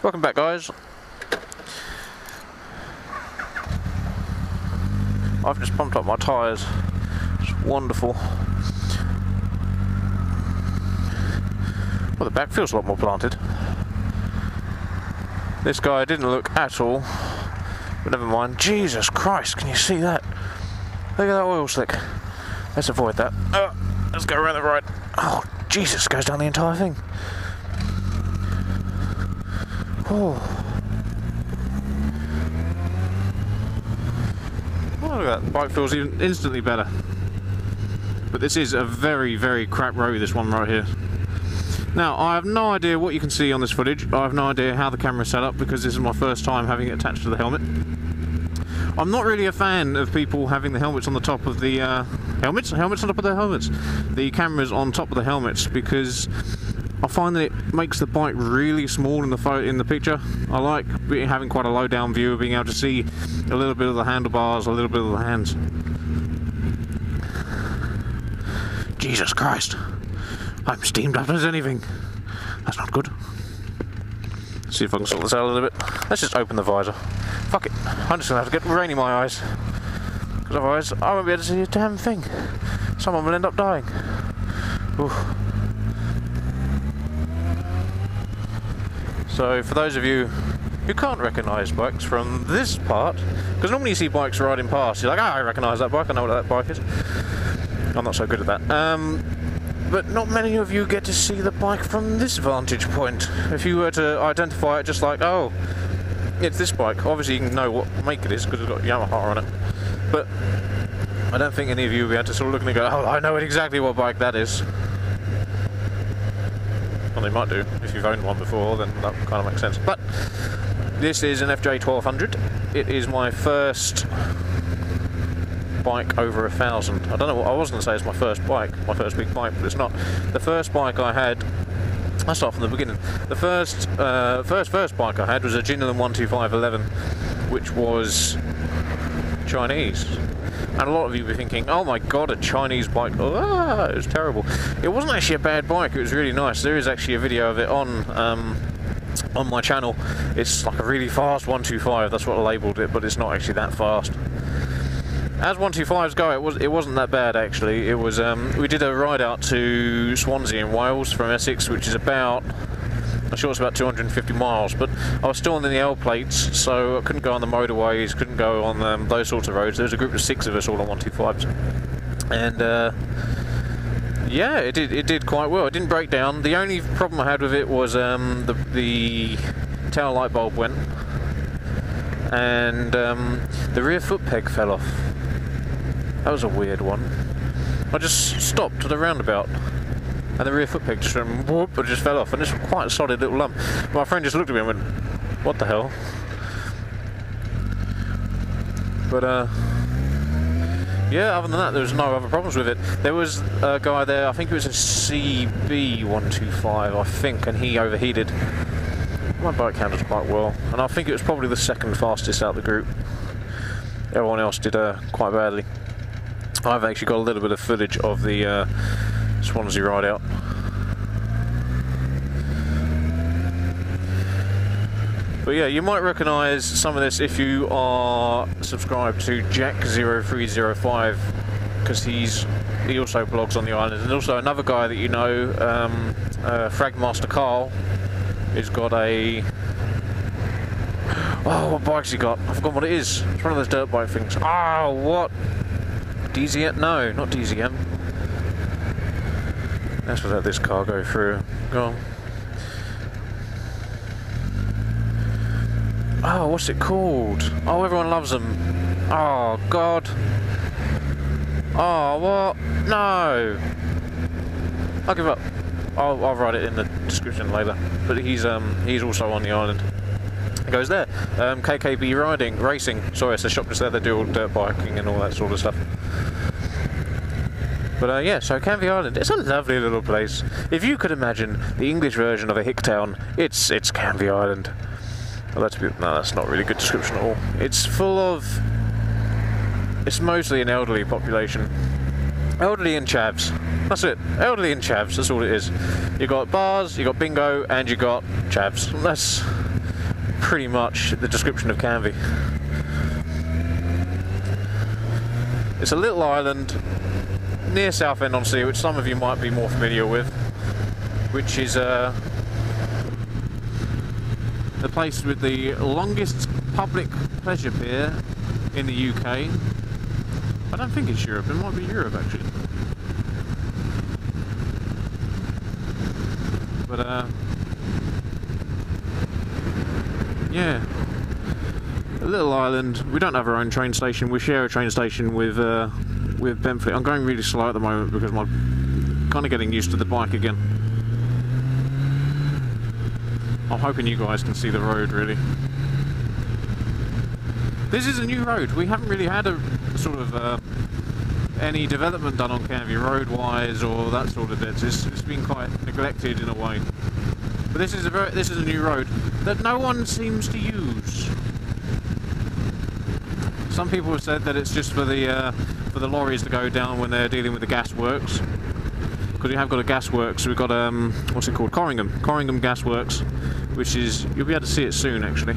Welcome back, guys. I've just pumped up my tyres. It's wonderful. Well, the back feels a lot more planted. This guy didn't look at all, but never mind. Jesus Christ, can you see that? Look at that oil slick. Let's avoid that. Let's go around the right. Oh, Jesus, goes down the entire thing. Oh, look at that. The bike feels even instantly better. But this is a very, very crap road, this one right here. Now, I have no idea what you can see on this footage. I have no idea how the camera is set up because this is my first time having it attached to the helmet. I'm not really a fan of people having the helmets on the top of the helmets on top of their helmets. The cameras on top of the helmets, because I find that it makes the bike really small in the picture. I like having quite a low down view, being able to see a little bit of the handlebars, a little bit of the hands. Jesus Christ, I'm steamed up as anything. That's not good. Let's see if I can sort this out a little bit. Let's just open the visor. Fuck it, I'm just gonna have to get rain in my eyes, because otherwise I won't be able to see a damn thing. Someone will end up dying. Oof. So for those of you who can't recognise bikes from this part, because normally you see bikes riding past, you're like, I recognise that bike, I know what that bike is. I'm not so good at that. But not many of you get to see the bike from this vantage point. If you were to identify it just like, oh, it's this bike, obviously you can know what make it is because it's got Yamaha on it. But I don't think any of you will be able to sort of look and go, oh, I know exactly what bike that is. Well, they might do. If you've owned one before, then that kind of makes sense. But this is an FJ1200. It is my first bike over 1,000. I don't know what I was going to say. It's my first bike, my first big bike, but it's not. The first bike I had. I'll start from the beginning. The first bike I had was a Jinlin 12511, which was Chinese. And a lot of you will be thinking, oh my god, a Chinese bike, oh, it was terrible. It wasn't actually a bad bike, it was really nice. There is actually a video of it on my channel. It's like a really fast 125, that's what I labelled it, but it's not actually that fast. As 125s go, it wasn't that bad actually. It was we did a ride out to Swansea in Wales from Essex, which is about, I'm sure it's about 250 miles, but I was still on the L plates, so I couldn't go on the motorways, couldn't go on those sorts of roads. There was a group of 6 of us all on 125s, and yeah, it did quite well. It didn't break down. The only problem I had with it was the tail light bulb went, and the rear foot peg fell off. That was a weird one. I just stopped at a roundabout, and the rear foot peg just went whoop, and just fell off, and it's quite a solid little lump. My friend just looked at me and went, what the hell? But yeah, other than that, there was no other problems with it. There was a guy there, I think it was a CB125, I think, and he overheated. My bike handles quite well, and I think it was probably the second fastest out of the group. Everyone else did quite badly. I've actually got a little bit of footage of the Swansea ride out. But yeah, you might recognise some of this if you are subscribed to Jack0305, because he also blogs on the island, and also another guy that you know, Fragmaster Carl, has got a, oh, what bike's he got? I forgot what it is. It's one of those dirt bike things. Oh, what? DZM? No, not DZM. Let's let this car go through. Go on. Oh, what's it called? Oh, everyone loves them. Oh, God. Oh, what? No. I'll give up. I'll write it in the description later. But he's also on the island. It goes there. KKB Racing. Sorry, it's a shop just there. They do all dirt biking and all that sort of stuff. But yeah, so Canvey Island, it's a lovely little place. If you could imagine the English version of a hick town, it's Canvey Island. Well, no, that's not really a good description at all. It's full of, it's mostly an elderly population. Elderly and chavs. That's it. Elderly and chavs, that's all it is. You got bars, you got bingo, and you got chavs. pretty much the description of Canvey. It's a little island near Southend-on-Sea, which some of you might be more familiar with, which is the place with the longest public pleasure pier in the UK. I don't think it's Europe, it might be Europe actually. But yeah, a little island. We don't have our own train station. We share a train station with Benfleet. I'm going really slow at the moment because I'm kind of getting used to the bike again. I'm hoping you guys can see the road really. This is a new road. We haven't really had a sort of any development done on Canvey road-wise or that sort of bits. It's been quite neglected in a way. But this is a new road that no one seems to use. Some people have said that it's just for the lorries to go down when they're dealing with the gasworks. Because we have got a gasworks. We've got what's it called? Corringham Gasworks, which is, you'll be able to see it soon actually.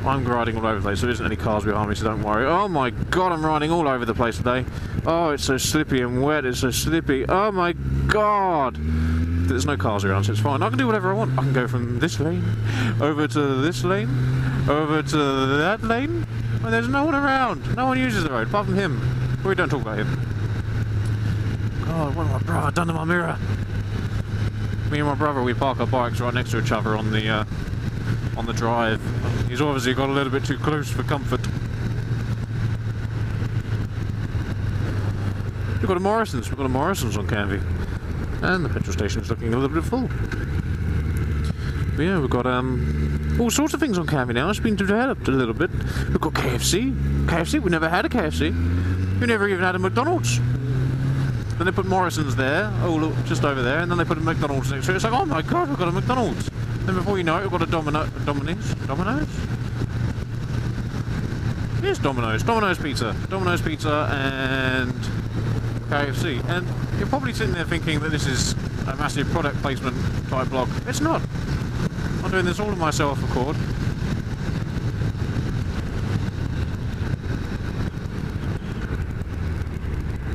I'm riding all over the place. There isn't any cars behind me, so don't worry. Oh my god, I'm riding all over the place today. Oh, it's so slippy and wet. It's so slippy. Oh my god. There's no cars around, so it's fine. I can do whatever I want. I can go from this lane over to this lane, over to that lane, and there's no one around. No one uses the road apart from him. We don't talk about him. God, what have my brother done to my mirror? Me and my brother, we park our bikes right next to each other on the drive. He's obviously got a little bit too close for comfort. We've got a Morrison's. We've got a Morrison's on Canvey. And the petrol station's looking a little bit full. But yeah, we've got all sorts of things on Canvey now. It's been developed a little bit. We've got KFC. KFC, we never had a KFC. We never even had a McDonald's. Then they put Morrison's there, oh look, just over there, and then they put a McDonald's next to it. It's like, oh my god, we've got a McDonald's. Then before you know it, we've got a Domino's? Yes, Domino's Pizza. Domino's Pizza and KFC. And you're probably sitting there thinking that this is a massive product placement type blog. It's not. I'm doing this all of myself, record.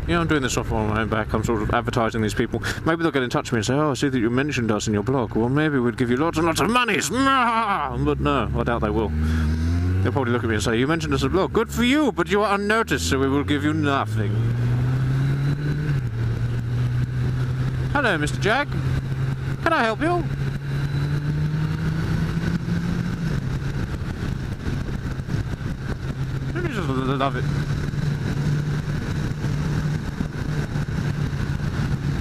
Yeah, I'm doing this off on my own back. I'm sort of advertising these people. Maybe they'll get in touch with me and say, oh, I see that you mentioned us in your blog. Well, maybe we'd give you lots and lots of money. But no, I doubt they will. They'll probably look at me and say, you mentioned us in a blog. Good for you, but you are unnoticed, so we will give you nothing. Hello, Mr. Jack. Can I help you? I just love it.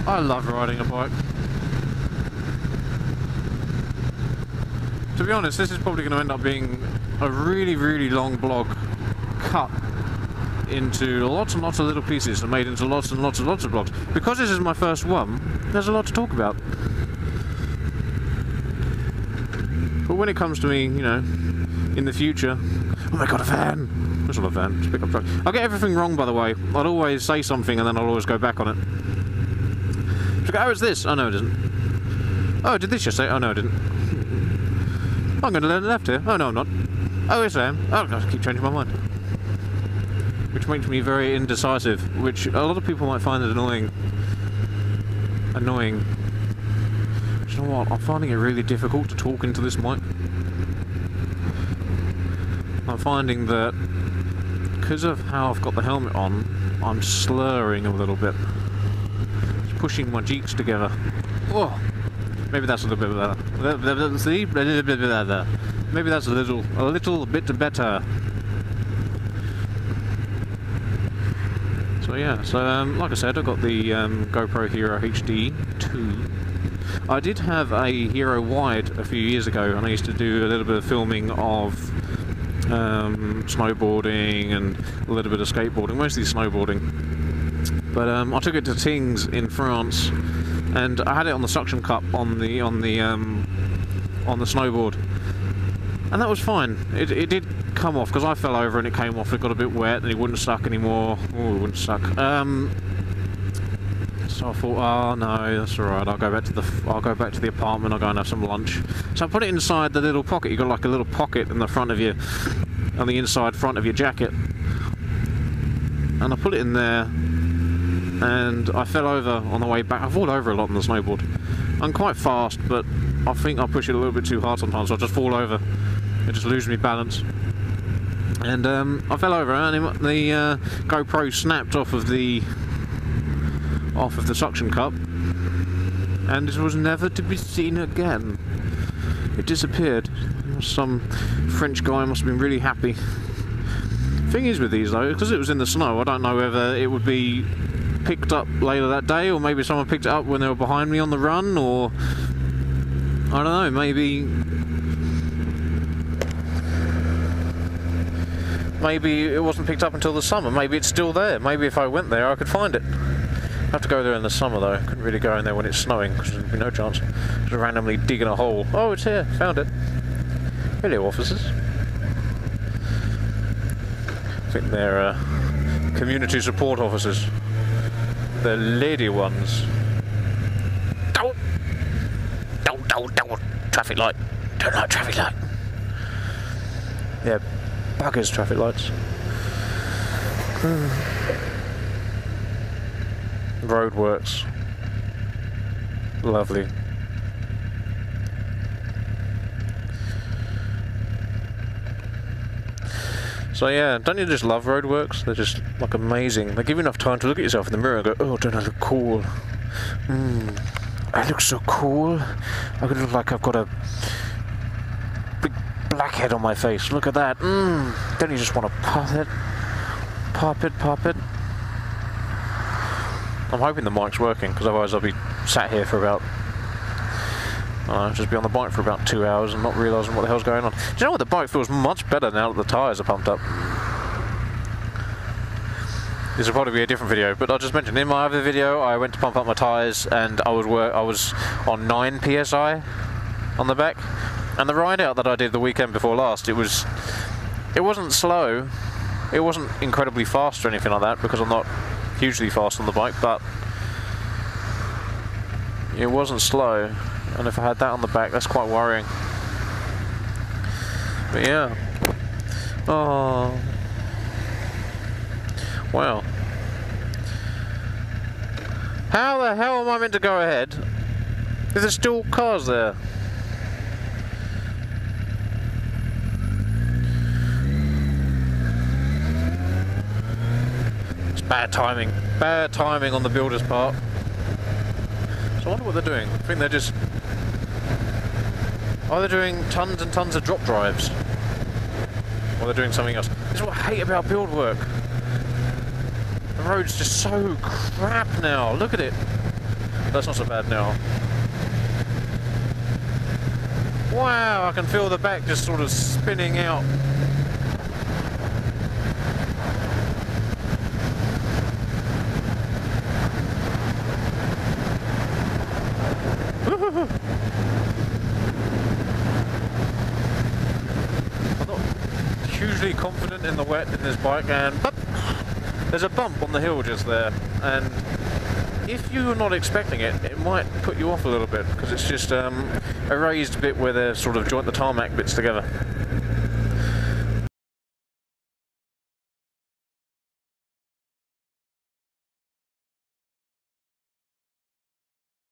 I love riding a bike. To be honest, this is probably going to end up being a really, really long blog cut into lots and lots of little pieces and made into lots and lots and lots of blogs. Because this is my first one, there's a lot to talk about. But when it comes to me, you know, in the future... Oh my god, a van! There's not a van, it's a pickup truck. I'll get everything wrong, by the way. I'll always say something and then I'll always go back on it. Oh, it's this. Oh, no, it isn't. Oh, I did this yesterday. Oh, no, I didn't. I'm going to learn left here. Oh, no, I'm not. Oh, yes, I am. Oh, I keep changing my mind. Which makes me very indecisive, which a lot of people might find it annoying. Annoying. But you know what? I'm finding it really difficult to talk into this mic. I'm finding that because of how I've got the helmet on, I'm slurring a little bit. Pushing my cheeks together. Oh, maybe that's a little bit better. See, maybe that's a little bit better. So yeah, so like I said, I got the GoPro Hero HD 2. I did have a Hero Wide a few years ago, and I used to do a little bit of filming of snowboarding and a little bit of skateboarding, mostly snowboarding. But I took it to Tings in France, and I had it on the suction cup on the snowboard, and that was fine. It did come off because I fell over and it came off. It got a bit wet and it wouldn't suck anymore. Oh, it wouldn't suck. So I thought, oh no, that's all right. I'll go back to the apartment. I'll go and have some lunch. So I put it inside the little pocket. You got like a little pocket in the front of your, on the inside front of your jacket. And I put it in there, and I fell over on the way back. I fall over a lot on the snowboard. I'm quite fast, but I think I push it a little bit too hard sometimes. So I just fall over. It just loses me balance. And I fell over, and the GoPro snapped off of the suction cup, and it was never to be seen again. It disappeared. Some French guy must have been really happy. Thing is with these though, because it was in the snow, I don't know whether it would be picked up later that day, or maybe someone picked it up when they were behind me on the run, or I don't know, maybe it wasn't picked up until the summer. Maybe it's still there. Maybe if I went there I could find it. I have to go there in the summer though. Couldn't really go in there when it's snowing because there'd be no chance. Just randomly digging a hole. Oh, it's here. Found it. Hello, officers. I think they're community support officers. They're lady ones. Don't! Traffic light. Don't like traffic light. Yeah, buggers traffic lights. Roadworks. Lovely. So yeah, don't you just love roadworks? They're just like amazing. They give you enough time to look at yourself in the mirror and go, oh, don't I look cool? I look so cool. I could look like I've got a big blackhead on my face. Look at that. Don't you just want to pop it? Pop it, pop it. I'm hoping the mic's working, because otherwise I'll be sat here for about, just be on the bike for about 2 hours and not realising what the hell's going on. Do you know what? The bike feels much better now that the tyres are pumped up. This will probably be a different video, but I'll just mention, in my other video I went to pump up my tyres and I was on 9 PSI on the back. And the ride out that I did the weekend before last, it wasn't slow, it wasn't incredibly fast or anything like that, because I'm not hugely fast on the bike, but it wasn't slow, and if I had that on the back, that's quite worrying. But yeah. Oh. Wow. How the hell am I meant to go ahead if there's still cars there? Bad timing. Bad timing on the builder's part. So I wonder what they're doing. I think they're just... Are they doing tons and tons of drop drives? Or they're doing something else? This is what I hate about build work. The road's just so crap now. Look at it. That's not so bad now. Wow, I can feel the back just sort of spinning out. I'm not hugely confident in the wet in this bike, and there's a bump on the hill just there, and if you're not expecting it, it might put you off a little bit, because it's just a raised bit where they sort of joint the tarmac bits together.